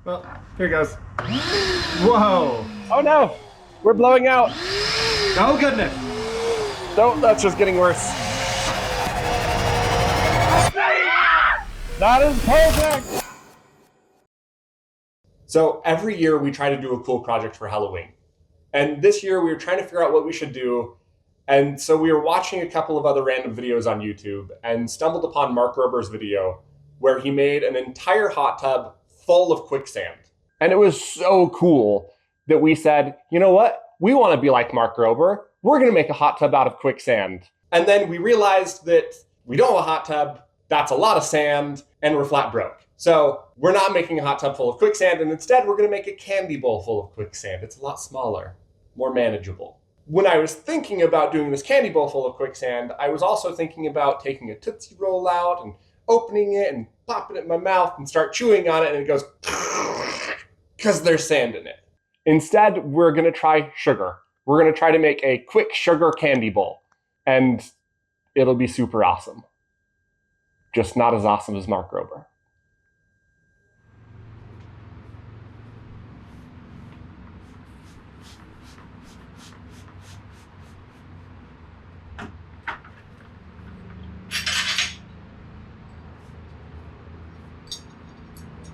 Well, here goes. Whoa! Oh no! We're blowing out! Oh goodness! No, that's just getting worse. That is perfect! So every year we try to do a cool project for Halloween. And this year we were trying to figure out what we should do. And so we were watching a couple of other random videos on YouTube and stumbled upon Mark Rober's video where he made an entire hot tub full of quicksand. And it was so cool that we said, you know what? We want to be like Mark Rober. We're going to make a hot tub out of quicksand. And then we realized that we don't have a hot tub, that's a lot of sand, and we're flat broke. So we're not making a hot tub full of quicksand, and instead we're going to make a candy bowl full of quicksand. It's a lot smaller, more manageable. When I was thinking about doing this candy bowl full of quicksand, I was also thinking about taking a Tootsie Roll out and opening it and popping it in my mouth and start chewing on it, and it goes because there's sand in it. Instead, we're going to try sugar. We're going to try to make a quick sugar candy bowl, and it'll be super awesome. Just not as awesome as Mark Rober.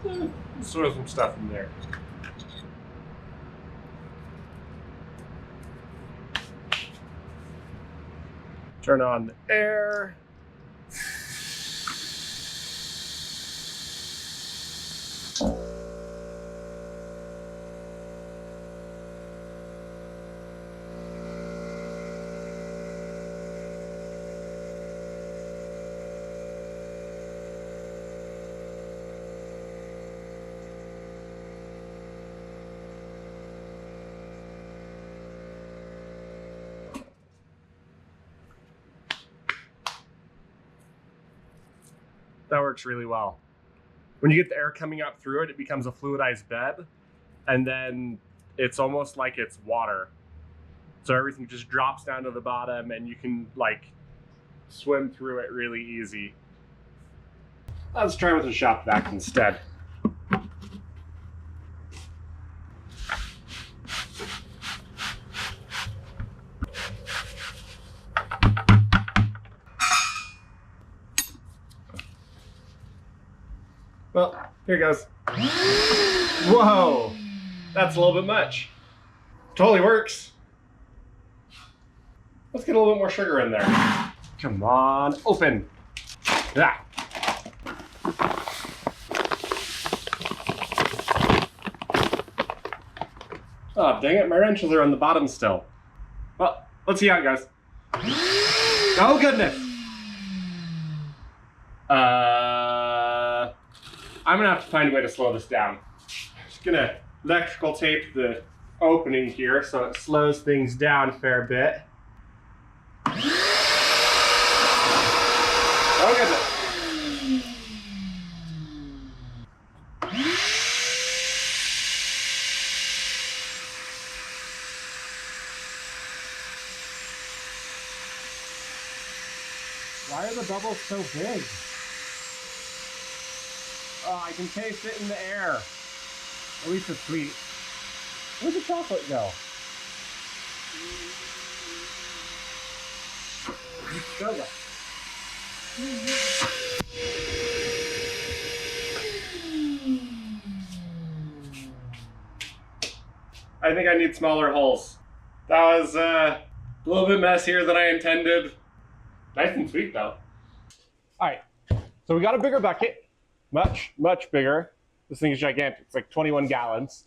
Let's throw some stuff in there. Turn on the air. That works really well. When you get the air coming up through it, it becomes a fluidized bed, and then it's almost like it's water. So everything just drops down to the bottom, and you can like swim through it really easy. Let's try with a shop vac instead. Well, here goes. Whoa! That's a little bit much. Totally works. Let's get a little bit more sugar in there. Come on, open. Yeah. Oh, dang it, my wrenches are on the bottom still. Well, let's see how it goes. Oh, goodness. I'm gonna have to find a way to slow this down. I'm just gonna electrical tape the opening here so it slows things down a fair bit. Oh, goodness. Why are the bubbles so big? Oh, I can taste it in the air. At least it's sweet. Where'd the chocolate go? Sugar. I think I need smaller holes. That was a little bit messier than I intended. Nice and sweet though. All right, so we got a bigger bucket. Much, much bigger. This thing is gigantic. It's like 21 gallons.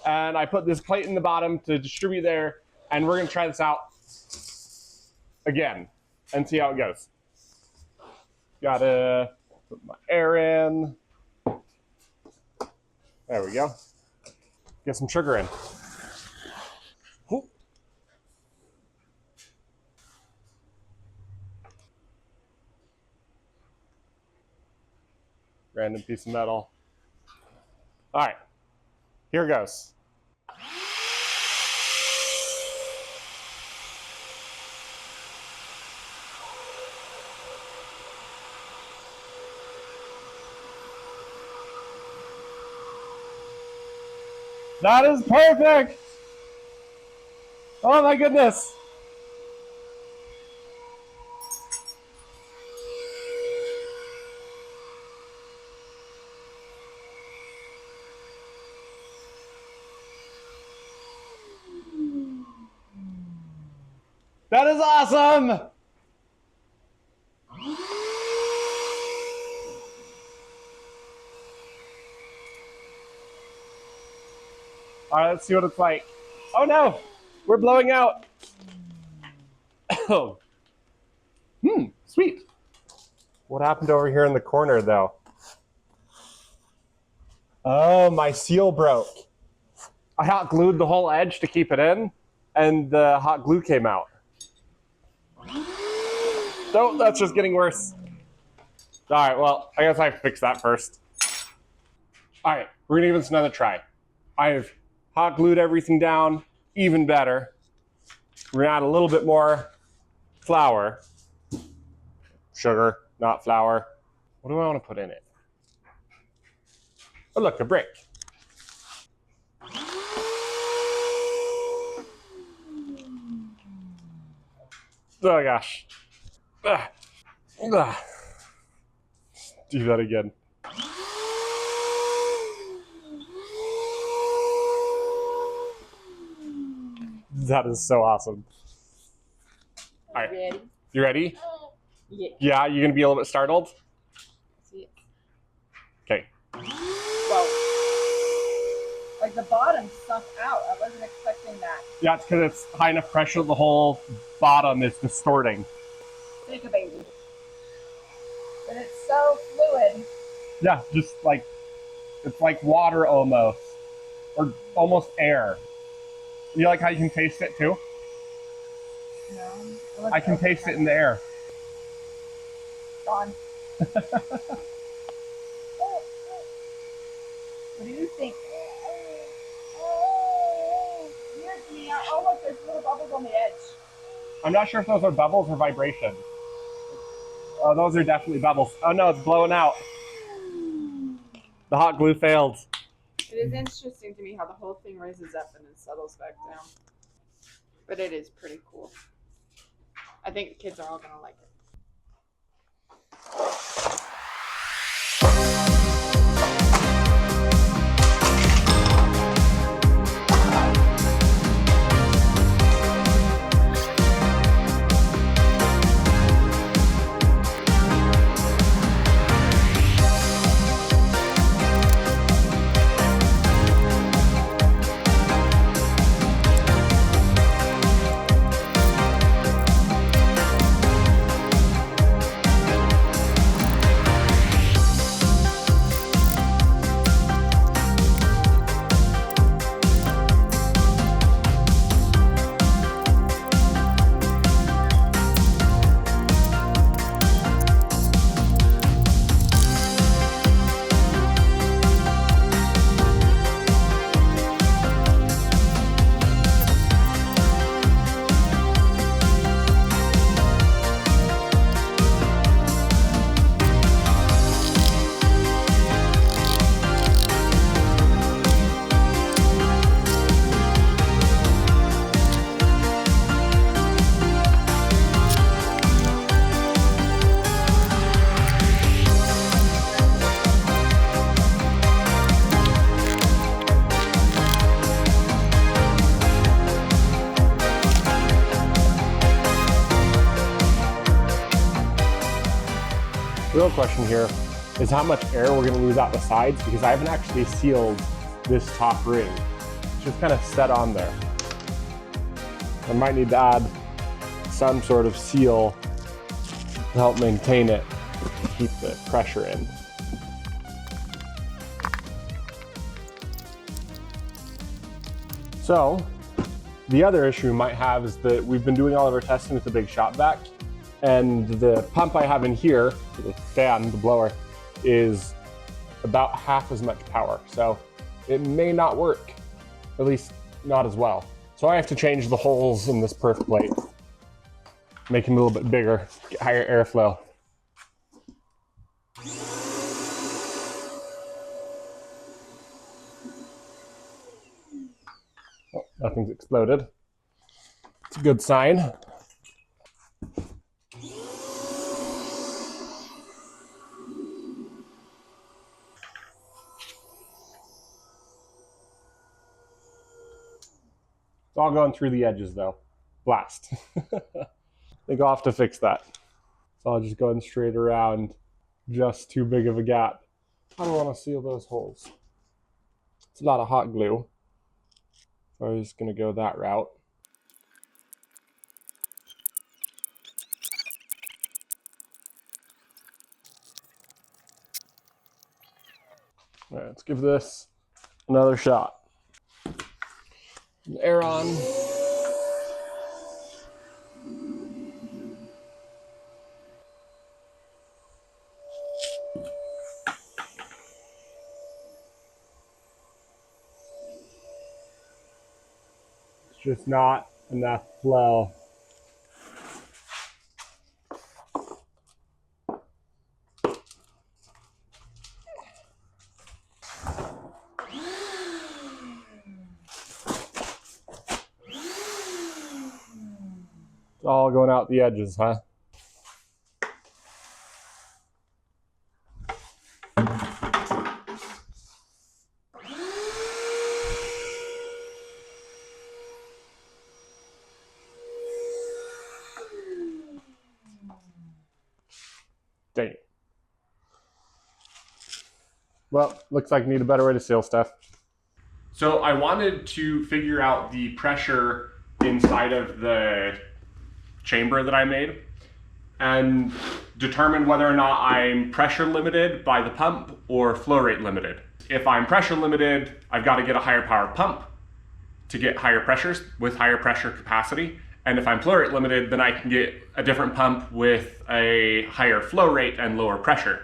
And I put this plate in the bottom to distribute there. And we're going to try this out again and see how it goes. Gotta put my air in. There we go. Get some sugar in. Ooh. Random piece of metal. All right, here goes. That is perfect! Oh my goodness! That is awesome! All right, let's see what it's like. Oh no, we're blowing out. Oh, sweet. What happened over here in the corner though? Oh, my seal broke. I hot glued the whole edge to keep it in, and the hot glue came out. No, that's just getting worse. All right, well, I guess I have to fix that first. All right, we're gonna give this another try. I've hot glued everything down even better. We're gonna add a little bit more flour. Sugar, not flour. What do I want to put in it? Oh, look, a brick. Oh gosh. Ugh. Ugh. Do that again. That is so awesome. All right. Ready? You ready? Yeah. Yeah, you're gonna be a little bit startled? See it. Okay. Whoa. Like the bottom sunk out. I wasn't expecting that. Yeah, it's because it's high enough pressure the whole bottom is distorting. Take a baby. But it's so fluid. Yeah, just like, it's like water almost. Or almost air. You like how you can taste it too? No. I can taste it in the air. Gone. What do you think? Weird to me. Oh, look, there's little bubbles on the edge. I'm not sure if those are bubbles or vibration. Oh, those are definitely bubbles. Oh no, it's blowing out. The hot glue failed. It is interesting to me how the whole thing raises up and then settles back down. But it is pretty cool. I think the kids are all gonna like it. The real question here is how much air we're going to lose out the sides, because I haven't actually sealed this top ring. It's just kind of set on there. I might need to add some sort of seal to help maintain it, keep the pressure in. So, the other issue we might have is that we've been doing all of our testing with the big shop vac, and the pump I have in here, the fan, the blower, is about half as much power. So it may not work, at least not as well. So I have to change the holes in this perf plate, make them a little bit bigger, get higher airflow. Nothing's exploded. It's a good sign. It's all going through the edges though. Blast. I think I'll have to fix that. It's all just going straight around. Just too big of a gap. I don't want to seal those holes. It's a lot of hot glue. So I'm just going to go that route. All right, let's give this another shot. Air on. It's just not enough flow. It's all going out the edges, huh? Dang it. Well, looks like I need a better way to seal stuff. So I wanted to figure out the pressure inside of the chamber that I made and determine whether or not I'm pressure limited by the pump or flow rate limited. If I'm pressure limited, I've got to get a higher power pump to get higher pressures with higher pressure capacity. And if I'm flow rate limited, then I can get a different pump with a higher flow rate and lower pressure,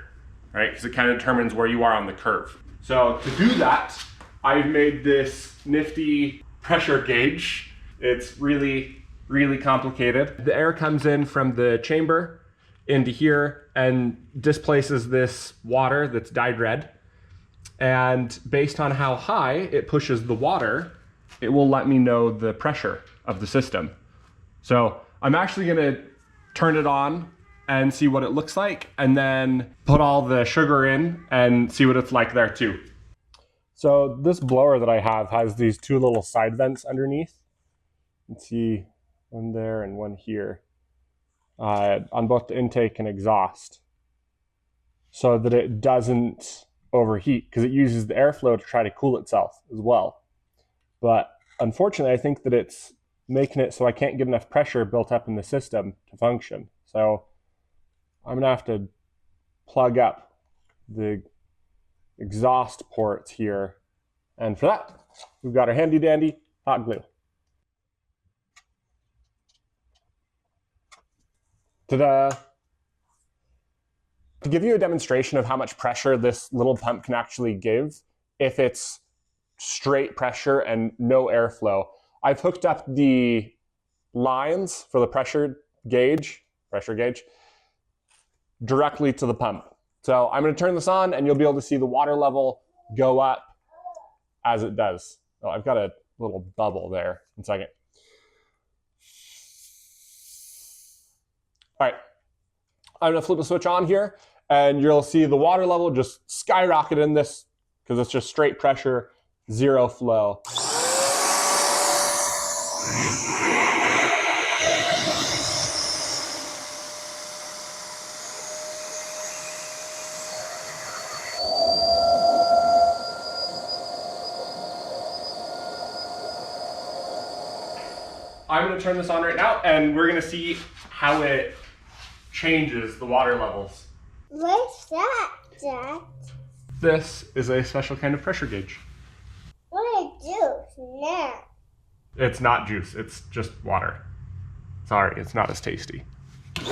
right? Because it kind of determines where you are on the curve. So to do that, I've made this nifty pressure gauge. It's really, really complicated. The air comes in from the chamber into here and displaces this water that's dyed red. And based on how high it pushes the water, it will let me know the pressure of the system. So I'm actually gonna turn it on and see what it looks like, and then put all the sugar in and see what it's like there too. So this blower that I have has these two little side vents underneath. You can see one there and one here on both the intake and exhaust, so that it doesn't overheat, because it uses the airflow to try to cool itself as well. But unfortunately, I think that it's making it so I can't get enough pressure built up in the system to function. So I'm gonna have to plug up the exhaust ports here. And for that, we've got our handy dandy hot glue. Ta-da! To give you a demonstration of how much pressure this little pump can actually give, if it's straight pressure and no airflow, I've hooked up the lines for the pressure gauge directly to the pump. So I'm going to turn this on and you'll be able to see the water level go up as it does. Oh, I've got a little bubble there. 1 second. All right, I'm going to flip the switch on here and you'll see the water level just skyrocket in this, because it's just straight pressure, zero flow. I'm going to turn this on right now and we're going to see how it changes the water levels. What's that, Dad? This is a special kind of pressure gauge. What is juice now? It's not juice, it's just water. Sorry, it's not as tasty. You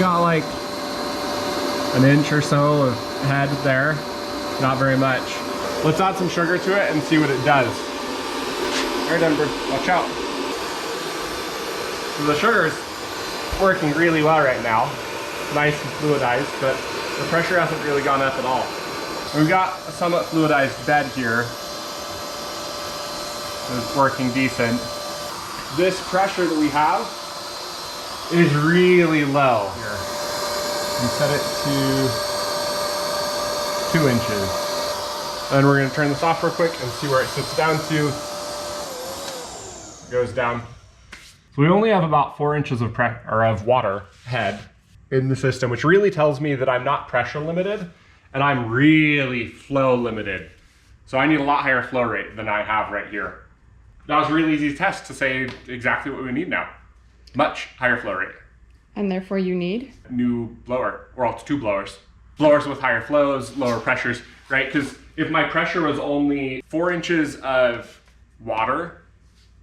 got like an inch or so of head there, not very much. Let's add some sugar to it and see what it does. All right, Denver, watch out. So the sugar's working really well right now. Nice and fluidized, but the pressure hasn't really gone up at all. We've got a somewhat fluidized bed here. It's working decent. This pressure that we have is really low here. We set it to 2 inches. And we're gonna turn this off real quick and see where it sits down to. It goes down. So we only have about 4 inches of water head in the system, which really tells me that I'm not pressure limited and I'm really flow limited. So I need a lot higher flow rate than I have right here. That was a really easy test to say exactly what we need now. Much higher flow rate. And therefore you need? New blower, or it's 2 blowers. Blowers with higher flows, lower pressures, right? Because if my pressure was only 4 inches of water,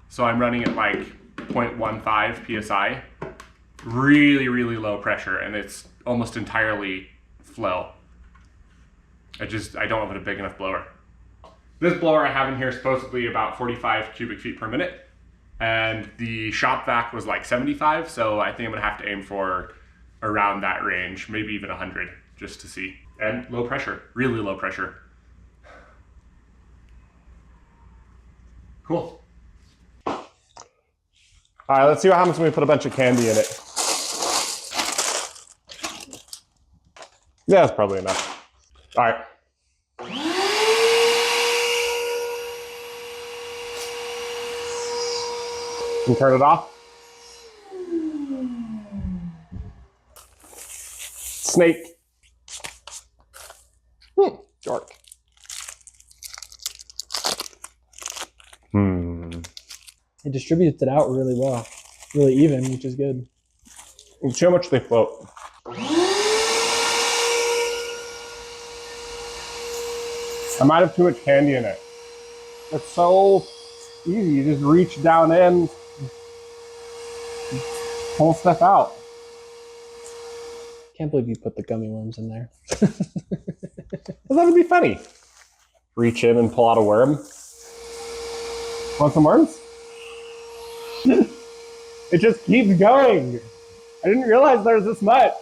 so I'm running at like 0.15 PSI, really, really low pressure, and it's almost entirely flow. I don't have a big enough blower. This blower I have in here is supposedly about 45 cubic feet per minute, and the shop vac was like 75, so I think I'm gonna have to aim for around that range, maybe even 100, just to see. And low pressure, really low pressure. Cool. All right, let's see what happens when we put a bunch of candy in it. Yeah, that's probably enough. All right. Can you turn it off? Snake. Dark. It distributes it out really well, really even, which is good. Let's see how much they float. I might have too much candy in it. It's so easy. You just reach down in, pull stuff out. Can't believe you put the gummy worms in there. Well, that would be funny. Reach in and pull out a worm. Want some worms? It just keeps going. I didn't realize there was this much.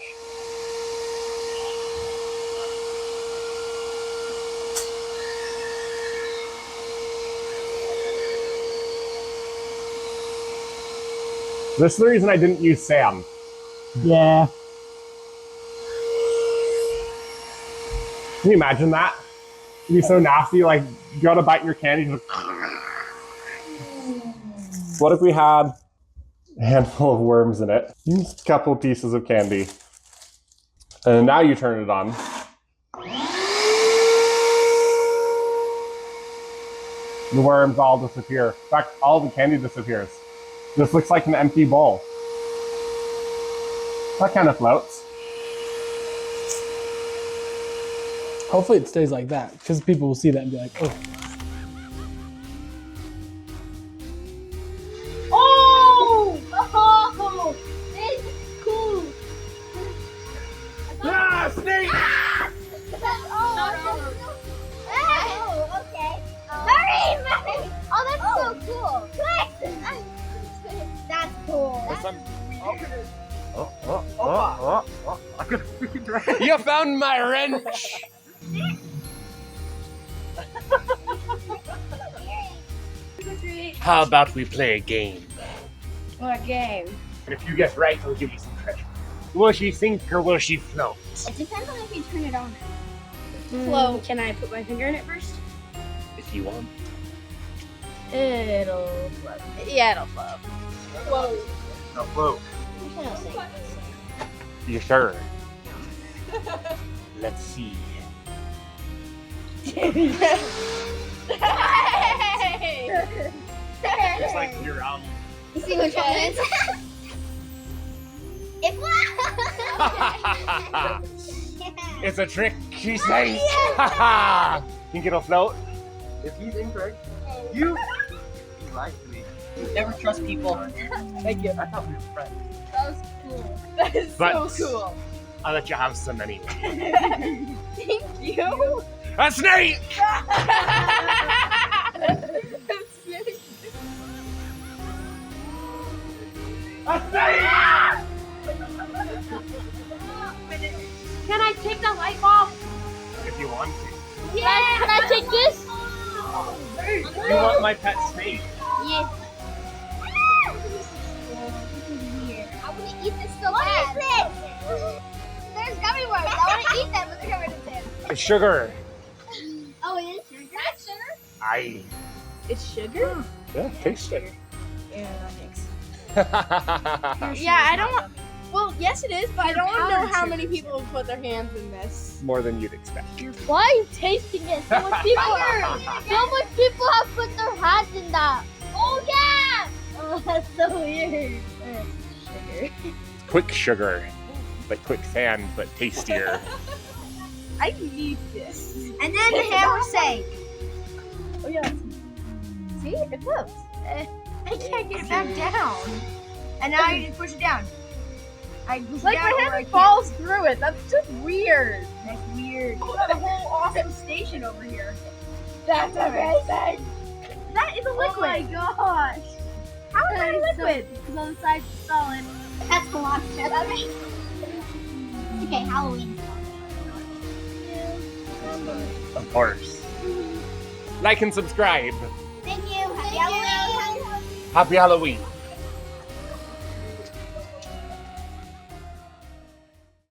This is the reason I didn't use Sam. Yeah. Can you imagine that? It'd be so nasty, like, you go to bite your candy, just what if we had a handful of worms in it, just a couple pieces of candy, and now you turn it on. The worms all disappear. In fact, all the candy disappears. This looks like an empty bowl. That kind of floats. Hopefully it stays like that, because people will see that and be like, oh. Oh, this is cool. Ah, snake! Oh, okay. Hurry! Oh, that's so cool. Quick! That's cool. You found my wrench! How about we play a game? What game? And if you get right, I'll give you some treasure. Will she sink or will she float? It depends on if you turn it on. Flow. Can I put my finger in it first? If you want. It'll float. Yeah, it'll float. Whoa. No float. I'll sink. You sure? Let's see. Just like your You see which one it is? It It's a trick, she says. Think it'll float? If he's incorrect, you lied to me. Never trust people. Thank you. I thought we were friends. That was cool. That is But- so cool. I'll let you have some anyway. Thank you. A snake! A snake! Can I take the light bulb? If you want to. Yeah. Can I take this? You want my pet snake? Yes. I want to eat this so bad. What is this? There's gummy worms. I want to eat them, but they're covered in sand. Sugar. Oh, it is? That's sugar? Aye. It's sugar? Yeah, taste it. Yeah, thanks. More Yeah, I don't want. Well, yes, it is, but I don't want to know how many people have put their hands in this. than you'd expect. Why are you tasting it? So much people have put their hands in that. Oh, yeah! Oh, that's so weird. Sugar. Quick sugar, like quicksand, but tastier. I need this. And then the hammer sank. Oh yeah. See, it floats. I can't get it back down. And now you just push it down. I push it Like down. my hand falls through it. That's just weird. That's weird. Look at the whole awesome station over here. That's amazing. That is a liquid. Oh my gosh. How is that a liquid? Because on the side's solid. That's the last step. Okay, Halloween. Of course. Like and subscribe. Thank you. Happy Halloween. Happy Halloween.